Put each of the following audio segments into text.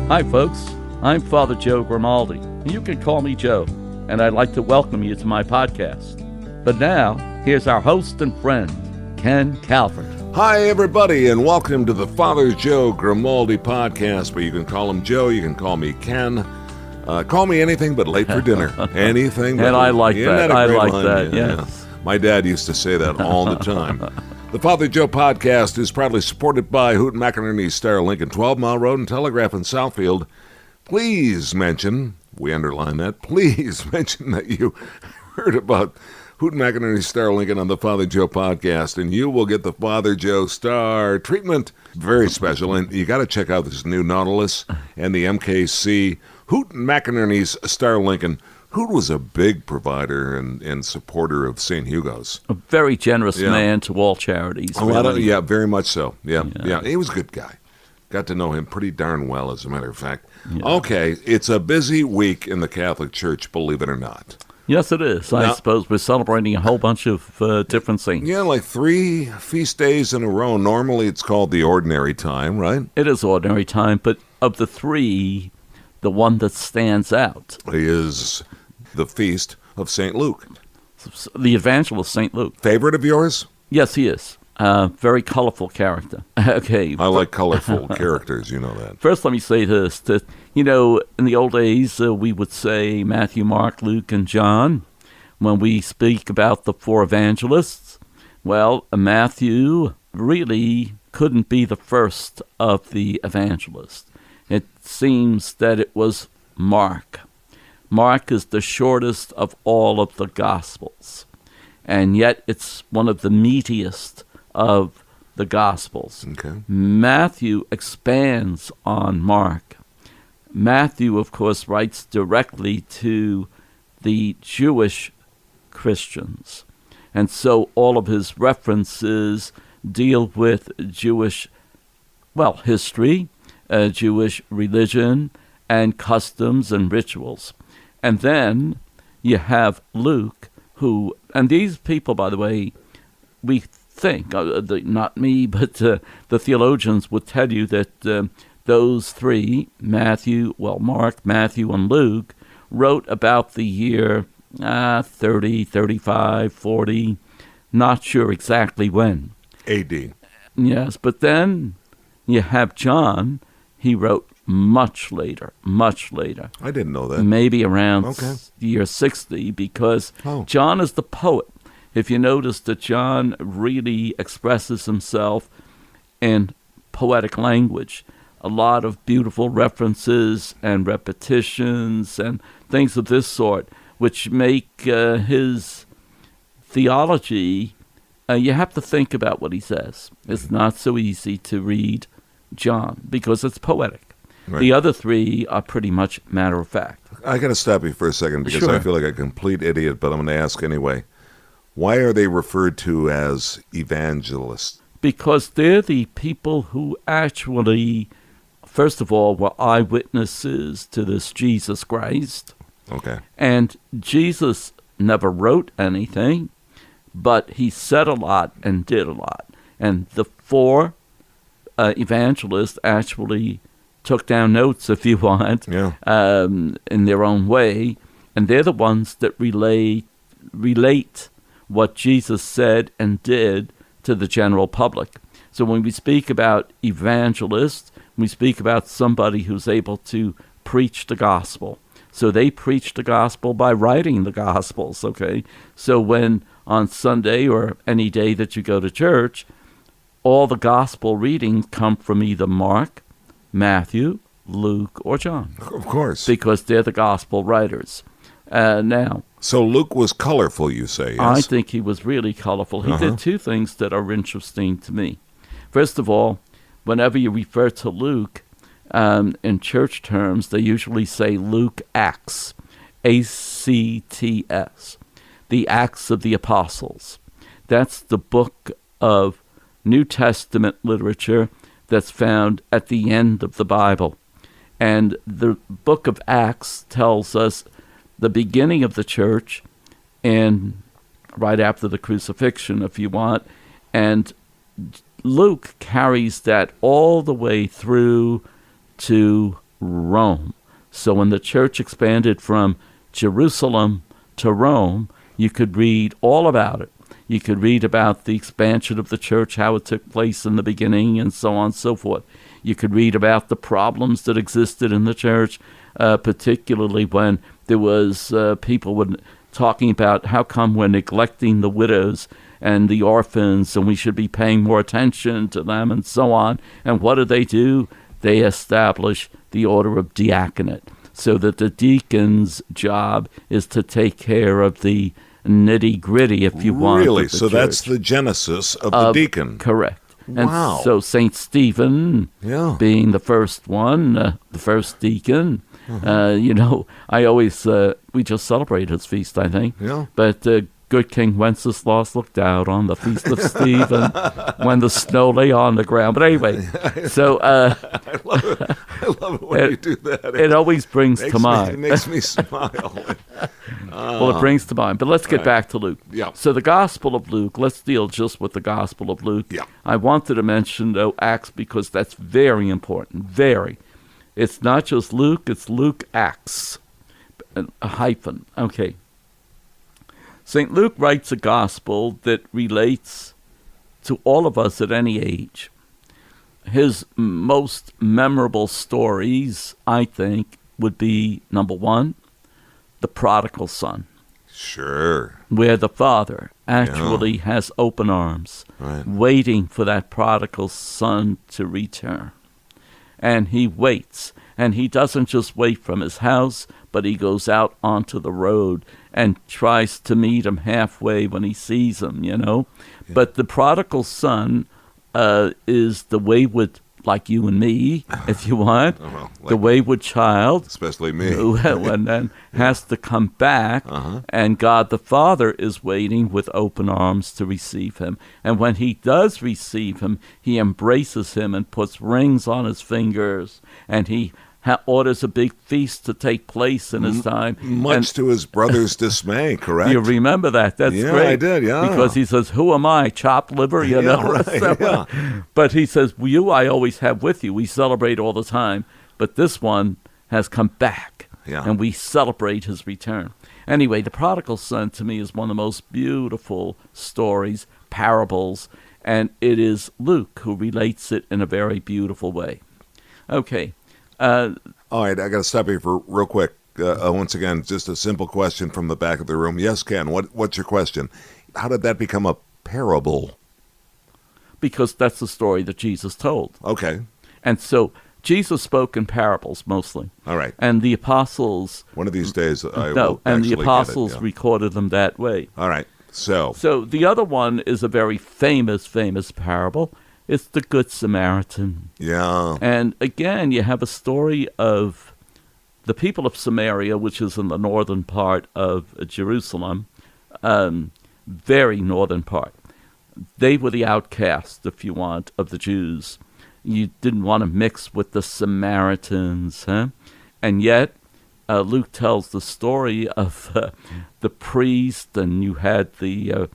Hi, folks. I'm Father Joe Grimaldi. You can call me Joe, and I'd like to welcome you to my podcast. But now, here's our host and friend, Ken Calvert. Hi, everybody, and welcome to the Father Joe Grimaldi podcast, where you can call him Joe, you can call me Ken. Call me anything but late for dinner. Anything but And I like that. I like that, yes. Yeah. My dad used to say that all the time. The Father Joe podcast is proudly supported by Houghton McInerney Star Lincoln 12 Mile Road and Telegraph in Southfield. Please mention, we underline that, please mention that you heard about Houghton McInerney Star Lincoln on the Father Joe podcast, and you will get the Father Joe Star treatment. Very special, and you got to check out this new Nautilus and the MKC. Houghton McInerney's Star Lincoln. Hoot was a big provider and supporter of St. Hugo's. A very generous man to all charities. Yeah, very much so. Yeah, he was a good guy. Got to know him pretty darn well, as a matter of fact. Yeah. Okay, it's a busy week in the Catholic Church, believe it or not. Yes, it is. I suppose we're celebrating a whole bunch of different saints. Yeah, like 3 feast days in a row. Normally it's called the ordinary time, right? It is ordinary time, but of the 3, the one that stands out is the feast of St. Luke. The Evangelist, St. Luke. Favorite of yours? Yes, he is. Very colorful character. Okay. I like colorful characters, you know that. First, let me say this, that, in the old days, we would say Matthew, Mark, Luke, and John. When we speak about the 4 evangelists, well, Matthew really couldn't be the first of the evangelists. It seems that it was Mark. Mark is the shortest of all of the Gospels, and yet it's one of the meatiest of the Gospels. Okay. Matthew expands on Mark. Matthew, of course, writes directly to the Jewish Christians, and so all of his references deal with Jewish, history, Jewish religion, and customs and rituals. And then you have Luke, who, and these people, by the way, we think, not me, but the theologians would tell you that those 3, Mark, Matthew, and Luke, wrote about the year 30, 35, 40, not sure exactly when. A.D. Yes, but then you have John, he wrote much later. I didn't know that. Maybe around year 60, because John is the poet. If you notice that John really expresses himself in poetic language, a lot of beautiful references and repetitions and things of this sort, which make his theology, you have to think about what he says. It's not so easy to read John because it's poetic. Right. The other 3 are pretty much matter of fact. I got to stop you for a second because I feel like a complete idiot, but I'm going to ask anyway. Why are they referred to as evangelists? Because they're the people who actually, first of all, were eyewitnesses to this Jesus Christ. Okay. And Jesus never wrote anything, but he said a lot and did a lot. And the 4 evangelists actually took down notes, if you want, in their own way, and they're the ones that relate what Jesus said and did to the general public. So when we speak about evangelists, we speak about somebody who's able to preach the gospel. So they preach the gospel by writing the gospels, okay? So when on Sunday or any day that you go to church, all the gospel readings come from either Mark, Matthew, Luke, or John. Of course. Because they're the gospel writers. Now. So Luke was colorful, you say, yes? I think he was really colorful. He did 2 things that are interesting to me. First of all, whenever you refer to Luke, in church terms, they usually say Luke Acts, A-C-T-S, the Acts of the Apostles. That's the book of New Testament literature that's found at the end of the Bible. And the book of Acts tells us the beginning of the church and right after the crucifixion, if you want. And Luke carries that all the way through to Rome. So when the church expanded from Jerusalem to Rome, you could read all about it. You could read about the expansion of the church, how it took place in the beginning, and so on and so forth. You could read about the problems that existed in the church, particularly when there was people were talking about how come we're neglecting the widows and the orphans, and we should be paying more attention to them, and so on. And what do? They establish the order of diaconate, so that the deacon's job is to take care of the nitty-gritty, if you want. Really? So that's the genesis of the deacon. Correct. Wow. And so St. Stephen being the first one, the first deacon, I always, we just celebrate his feast, I think. Yeah. But good King Wenceslas looked out on the feast of Stephen when the snow lay on the ground. But anyway, so... I love it when you do that. It always brings to mind. It makes me smile. Well, it brings to mind. But let's get back to Luke. Yeah. So the Gospel of Luke, let's deal just with the Gospel of Luke. Yeah. I wanted to mention, though, Acts, because that's very important. Very. It's not just Luke, it's Luke Acts. A hyphen. Okay. St. Luke writes a gospel that relates to all of us at any age. His most memorable stories, I think, would be, number one, the prodigal son. Sure. Where the father actually has open arms, waiting for that prodigal son to return. And he waits. And he doesn't just wait from his house, but he goes out onto the road and tries to meet him halfway when he sees him, Yeah. But the prodigal son is the wayward, like you and me, if you want, the wayward child. Especially me. Who and then has to come back, and God the Father is waiting with open arms to receive him. And when he does receive him, he embraces him and puts rings on his fingers, and he orders a big feast to take place in his time. Much to his brother's dismay, correct? You remember that? That's great. Yeah, I did, Because he says, who am I? Chopped liver, you know? Right, But he says, you I always have with you. We celebrate all the time. But this one has come back, and we celebrate his return. Anyway, the prodigal son, to me, is one of the most beautiful stories, parables, and it is Luke who relates it in a very beautiful way. Okay. All right, I got to stop you for real quick. Once again, just a simple question from the back of the room. Yes, Ken, what's your question? How did that become a parable? Because that's the story that Jesus told. Okay. And so Jesus spoke in parables mostly. All right. And the apostles... One of these days I will and the actually apostles get it, recorded them that way. All right. So the other one is a very famous parable. It's the Good Samaritan. Yeah. And again, you have a story of the people of Samaria, which is in the northern part of Jerusalem, very northern part. They were the outcasts, if you want, of the Jews. You didn't want to mix with the Samaritans, And yet, Luke tells the story of the priest, and you had the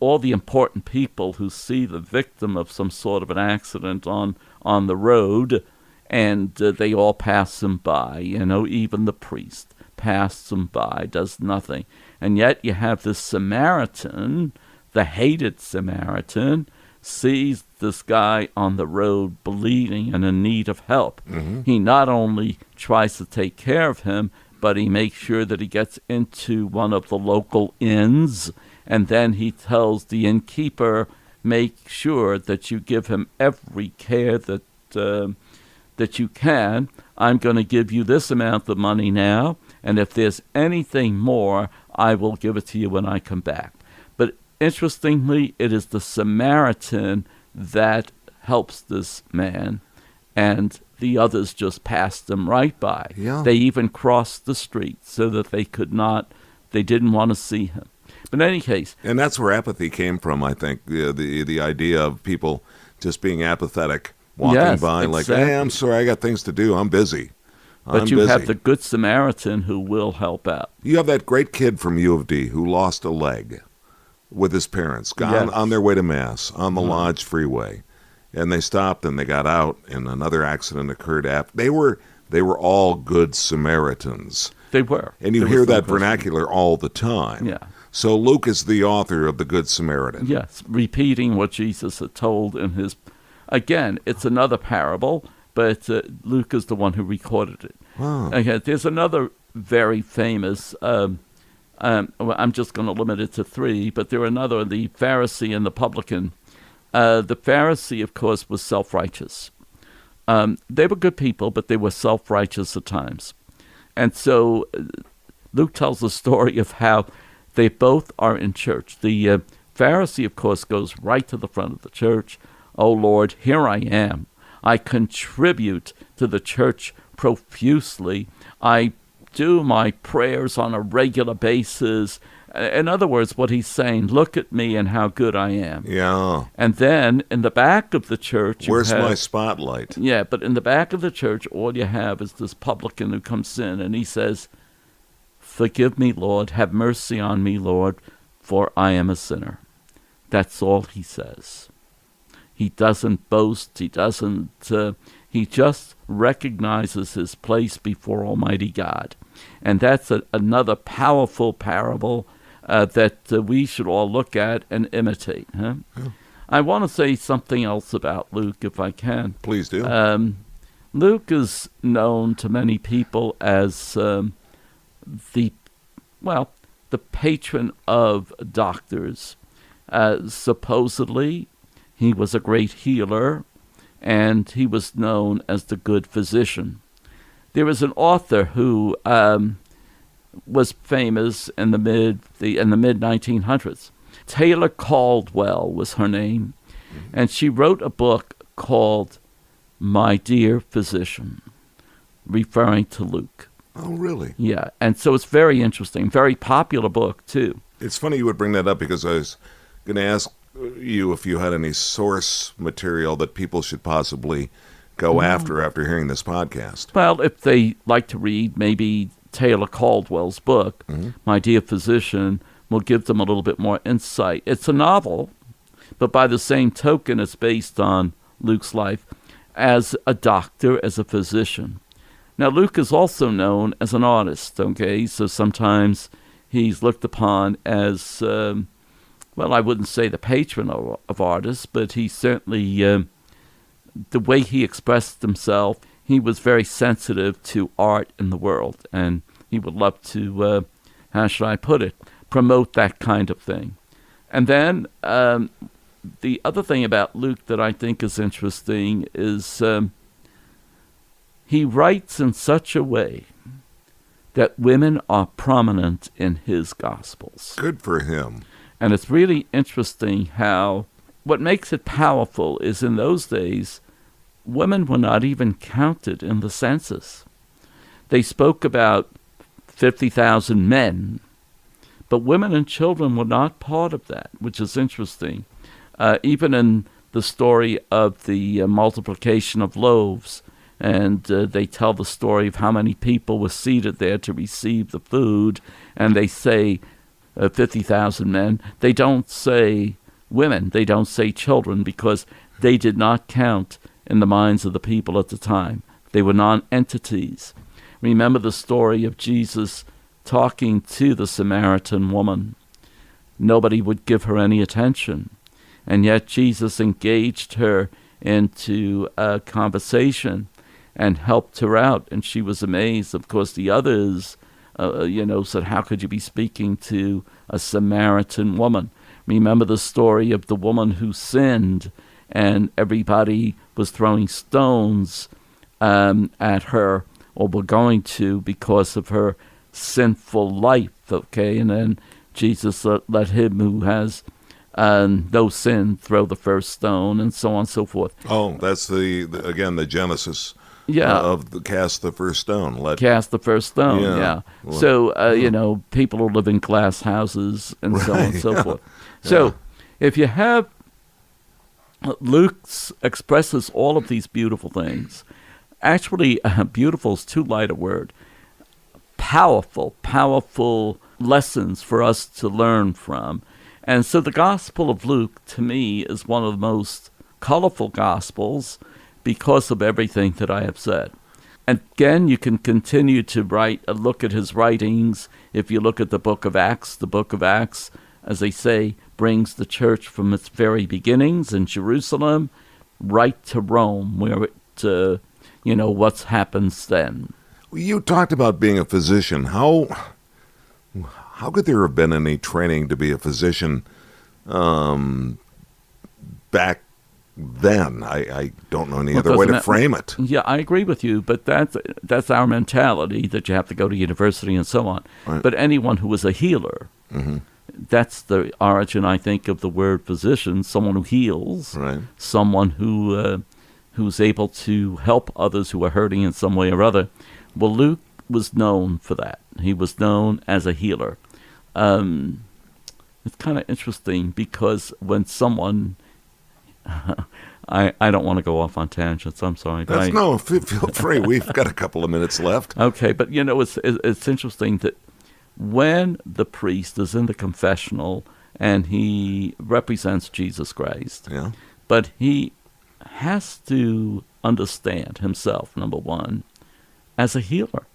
all the important people who see the victim of some sort of an accident on the road, and they all pass him by, even the priest passes him by, does nothing. And yet you have this Samaritan, the hated Samaritan, sees this guy on the road bleeding and in need of help. Mm-hmm. He not only tries to take care of him, but he makes sure that he gets into one of the local inns. And then he tells the innkeeper, make sure that you give him every care that you can. I'm going to give you this amount of money now, and if there's anything more, I will give it to you when I come back. But interestingly, it is the Samaritan that helps this man, and the others just passed them right by. Yeah. They even crossed the street so that they didn't want to see him. But in any case... And that's where apathy came from, I think, the idea of people just being apathetic, walking by, like, hey, I'm sorry, I got things to do, I'm busy. But you have the Good Samaritan who will help out. You have that great kid from U of D who lost a leg with his parents, on their way to Mass, on the Lodge Freeway. and they stopped and they got out, and another accident occurred after. They were all good Samaritans. They were. And you hear that vernacular all the time. Yeah. So Luke is the author of the Good Samaritan. Yes, repeating what Jesus had told in his... Again, it's another parable, but Luke is the one who recorded it. Wow. Okay, there's another very famous... well, I'm just going to limit it to 3, but there are another, the Pharisee and the publican. The Pharisee, of course, was self-righteous. They were good people, but they were self-righteous at times. And so Luke tells the story of how they both are in church. The Pharisee, of course, goes right to the front of the church. Oh, Lord, here I am. I contribute to the church profusely. I do my prayers on a regular basis. In other words, what he's saying, look at me and how good I am. Yeah. And then in the back of the church... Where's my spotlight? Yeah, but in the back of the church, all you have is this publican who comes in and he says, forgive me, Lord, have mercy on me, Lord, for I am a sinner. That's all he says. He doesn't boast. He doesn't... he just recognizes his place before Almighty God. And that's another powerful parable that we should all look at and imitate. Huh? Yeah. I want to say something else about Luke, if I can. Please do. Luke is known to many people as the patron of doctors. Supposedly, he was a great healer, and he was known as the good physician. There was an author who was famous in the mid 1900s. Taylor Caldwell was her name, and she wrote a book called My Dear Physician, referring to Luke. Oh, really? Yeah, and so it's very interesting, very popular book too. It's funny you would bring that up because I was going to ask you if you had any source material that people should possibly go after hearing this podcast. Well, if they like to read maybe Taylor Caldwell's book, My Dear Physician, will give them a little bit more insight. It's a novel, but by the same token, it's based on Luke's life as a doctor, as a physician. Now, Luke is also known as an artist, okay? So sometimes he's looked upon as, I wouldn't say the patron of artists, but he certainly... the way he expressed himself, he was very sensitive to art in the world, and he would love to, how should I put it, promote that kind of thing. And then the other thing about Luke that I think is interesting is he writes in such a way that women are prominent in his Gospels. Good for him. And it's really interesting how what makes it powerful is in those days, women were not even counted in the census. They spoke about 50,000 men, but women and children were not part of that, which is interesting. Even in the story of the multiplication of loaves, and they tell the story of how many people were seated there to receive the food, and they say 50,000 men. They don't say women, they don't say children, because they did not count in the minds of the people at the time. They were non-entities. Remember the story of Jesus talking to the Samaritan woman. Nobody would give her any attention, and yet Jesus engaged her into a conversation and helped her out, and she was amazed. Of course, the others, said, how could you be speaking to a Samaritan woman? Remember the story of the woman who sinned, and everybody was throwing stones at her, or were going to, because of her sinful life, okay? And then Jesus let him who has no sin throw the first stone, and so on and so forth. Oh, that's the Genesis. Yeah, of the cast the first stone. Cast the first stone, yeah. Well, so, people who live in glass houses and so on and so forth. So, if you have Luke expresses all of these beautiful things. Actually, beautiful is too light a word. Powerful lessons for us to learn from. And so the Gospel of Luke, to me, is one of the most colorful Gospels because of everything that I have said. Again, you can continue to look at his writings. If you look at the book of Acts, as they say, brings the church from its very beginnings in Jerusalem right to Rome, where what's happened then. You talked about being a physician. How could there have been any training to be a physician back then? I don't know any other way to frame it. Yeah, I agree with you, but that's our mentality, that you have to go to university and so on. Right. But anyone who was a healer, that's the origin, I think, of the word physician, someone who heals, right. Someone who's able to help others who are hurting in some way or other. Well, Luke was known for that. He was known as a healer. It's kind of interesting because when someone... I don't want to go off on tangents. I'm sorry. No, feel free. We've got a couple of minutes left. Okay, but it's interesting that when the priest is in the confessional and he represents Jesus Christ, yeah, but he has to understand himself, number one, as a healer.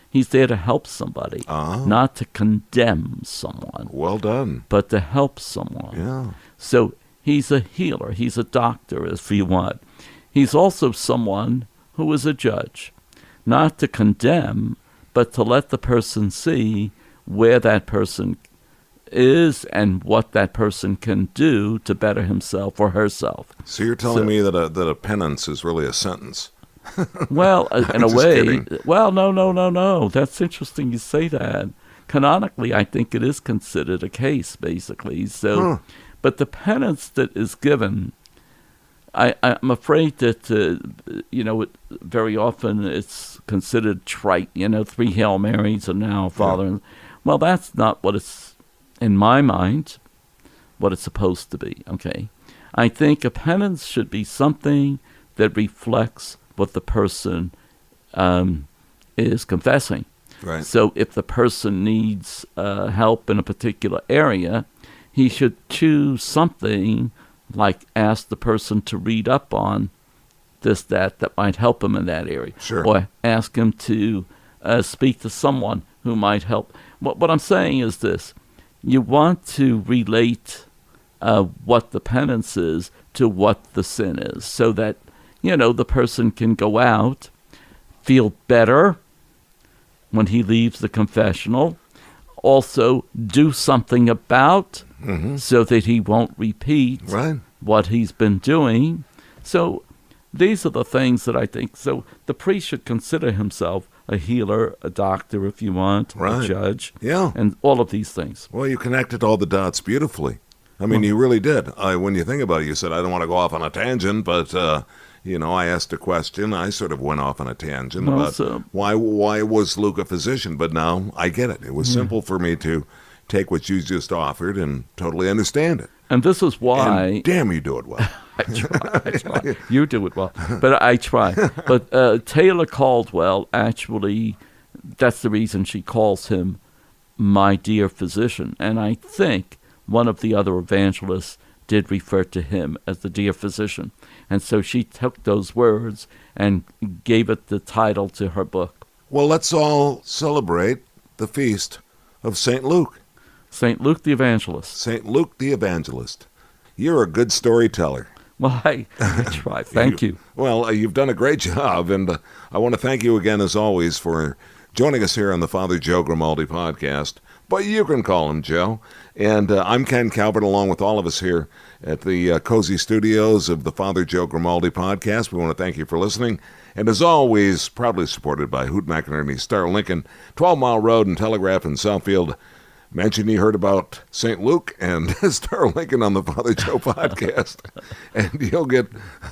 He's there to help somebody, not to condemn someone. Well done. But to help someone. Yeah. So he's a healer. He's a doctor, if you want. He's also someone who is a judge, not to condemn, but to let the person see where that person is and what that person can do to better himself or herself. So you're telling me that a penance is really a sentence? Well, in a way. Kidding. Well, no. That's interesting you say that. Canonically, I think it is considered a case, basically. So. But the penance that is given, I'm afraid that, very often it's considered trite, 3 Hail Marys and now Father. Yeah. Well, that's not what it's, in my mind, what it's supposed to be, okay? I think a penance should be something that reflects what the person is confessing. Right. So if the person needs help in a particular area, he should choose something like ask the person to read up on that might help him in that area. Sure. Or ask him to speak to someone who might help. What I'm saying is this. You want to relate what the penance is to what the sin is so that, the person can go out, feel better when he leaves the confessional, also do something about so that he won't repeat what he's been doing. So these are the things that I think. So the priest should consider himself a healer, a doctor, if you want, a judge, and all of these things. Well, you connected all the dots beautifully. I mean, you really did. When you think about it, you said, I don't want to go off on a tangent, but, I asked a question. I sort of went off on a tangent about why was Luke a physician, but now I get it. It was simple for me to take what you just offered and totally understand it. And this is why... And damn, you do it well. I try. You do it well, but I try. But Taylor Caldwell, actually, that's the reason she calls him my dear physician. And I think one of the other evangelists did refer to him as the dear physician. And so she took those words and gave it the title to her book. Well, let's all celebrate the feast of St. Luke. St. Luke the Evangelist. St. Luke the Evangelist. You're a good storyteller. Well, I try. Thank you. Well, you've done a great job, and I want to thank you again, as always, for joining us here on the Father Joe Grimaldi podcast. But you can call him Joe. And I'm Ken Calvert, along with all of us here at the cozy studios of the Father Joe Grimaldi podcast. We want to thank you for listening. And as always, proudly supported by Hoot McInerney Star Lincoln, 12 Mile Road and Telegraph in Southfield. Mention you heard about St. Luke and Star Lincoln on the Father Joe podcast, and you'll get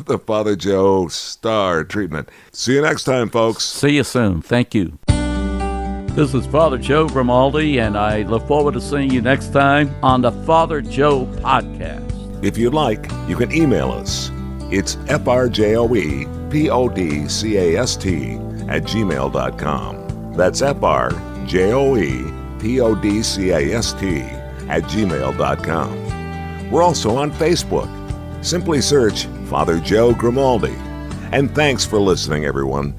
the Father Joe Star treatment. See you next time, folks. See you soon. Thank you. This is Father Joe Grimaldi, and I look forward to seeing you next time on the Father Joe podcast. If you'd like, you can email us. It's frjoepodcast@gmail.com. That's frjoepodcast@gmail.com. We're also on Facebook. Simply search Father Joe Grimaldi. And thanks for listening, everyone.